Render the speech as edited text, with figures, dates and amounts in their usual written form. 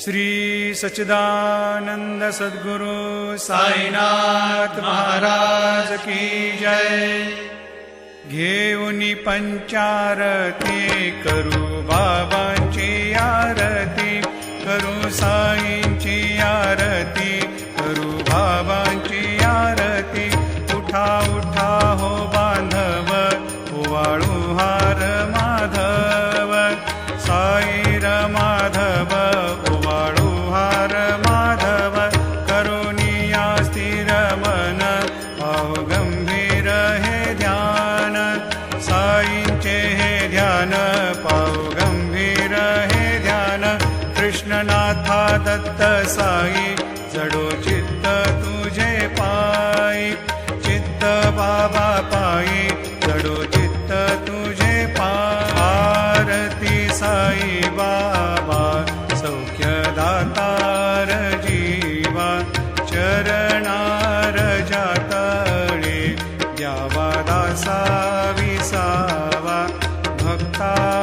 श्री सच्चिदानंद सद्गुरु साईनाथ महाराज की जय। घेऊनी पंचारती करू बाबांची आरती, करू साईंची आरती, करू बाबांची आरती। उठा उठा हो बांधव, ओवाळू हार माधव, साईर माधव ओवाळू हार माधव। करुणिया स्थिर मन, पाहु गंभीर हे ध्यान, साईंचे हे ध्यान, पाहु गंभीर हे ध्यान। कृष्णनाथा दत्त साई, जडो चित्त तुझे पायी, चित्त बाबा पायी, जडो चित्त तुझे पायी। आरती साई बाबा, सौख्यदातार जीवा, चरणार जातळे, द्यावा दासा विसावा, भक्ता